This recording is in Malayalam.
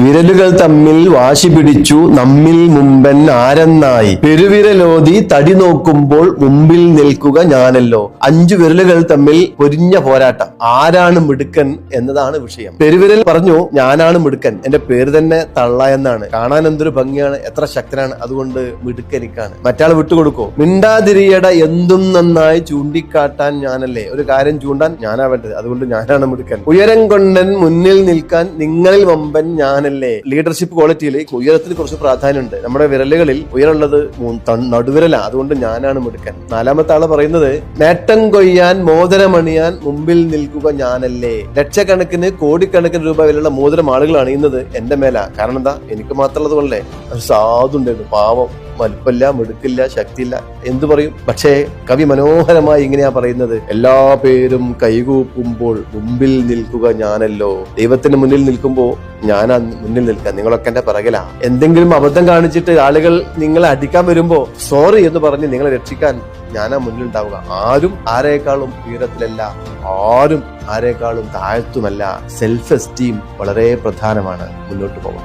വിരലുകൾ തമ്മിൽ വാശി പിടിച്ചു നമ്മിൽ മുമ്പൻ ആരെന്നായി, പെരുവിരലോതി തടി നോക്കുമ്പോൾ മുമ്പിൽ നിൽക്കുക ഞാനല്ലോ. 5 വിരലുകൾ തമ്മിൽ പൊരിഞ്ഞ പോരാട്ടം. ആരാണ് മിടുക്കൻ എന്നതാണ് വിഷയം. പെരുവിരൽ പറഞ്ഞു ഞാനാണ് മിടുക്കൻ, എന്റെ പേര് തന്നെ തള്ള എന്നാണ്, കാണാൻ എന്തൊരു ഭംഗിയാണ്, എത്ര ശക്തനാണ്, അതുകൊണ്ട് മിടുക്കനിക്കാണ്. മറ്റാൾ വിട്ടുകൊടുക്കോ? മിണ്ടാതിരിയട എന്തും നന്നായി ചൂണ്ടിക്കാട്ടാൻ ഞാനല്ലേ, ഒരു കാര്യം ചൂണ്ടാൻ ഞാനാ വേണ്ടത്, അതുകൊണ്ട് ഞാനാണ് മിടുക്കൻ. ഉയരം കൊണ്ടൻ മുന്നിൽ നിൽക്കാൻ നിങ്ങളിൽ വമ്പൻ ഞാനല്ലേ. ലീഡർഷിപ്പ് ക്വാളിറ്റിയിൽ ഉയരത്തിന് കുറച്ച് പ്രാധാന്യമുണ്ട്. നമ്മുടെ വിരലുകളിൽ ഉയരമുള്ളത് നടുവിരല, അതുകൊണ്ട് ഞാനാണ് മിടുക്കൻ. 4ാമത്തെ ആള് പറയുന്നത് നേട്ടം കൊയ്യാൻ മോതിരമണിയാൻ മുമ്പിൽ നിൽക്കുക ഞാനല്ലേ. ലക്ഷക്കണക്കിന് കോടിക്കണക്കിന് രൂപ വിലയുള്ള മോതിരം ആളുകൾ അണിയുന്നത് എന്റെ മേല. കാരണം എന്താ? എനിക്ക് മാത്രമുള്ളത് കൊണ്ടേ. സാധുണ്ടായിരുന്നു, പാവം, വലുപ്പമില്ല, മിടുക്കില്ല, ശക്തിയില്ല, എന്തു പറയും. പക്ഷേ കവി മനോഹരമായി ഇങ്ങനെയാ പറയുന്നത്, എല്ലാ പേരും കൈകൂപ്പുമ്പോൾ മുമ്പിൽ നിൽക്കുക ഞാനല്ലോ. ദൈവത്തിന് മുന്നിൽ നിൽക്കുമ്പോ ഞാനാ മുന്നിൽ നിൽക്കുക, നിങ്ങളൊക്കെ എന്റെ പിറകിലാ. എന്തെങ്കിലും അബദ്ധം കാണിച്ചിട്ട് ആളുകൾ നിങ്ങളെ അടിക്കാൻ വരുമ്പോ സോറി എന്ന് പറഞ്ഞ് നിങ്ങളെ രക്ഷിക്കാൻ ഞാനാ മുന്നിൽ ഉണ്ടാവുക. ആരും ആരേക്കാളും ഉയരത്തിലല്ല, ആരും ആരേക്കാളും താഴ്ത്തുമല്ല. സെൽഫ് എസ്റ്റീം വളരെ പ്രധാനമാണ്. മുന്നോട്ട് പോകാം.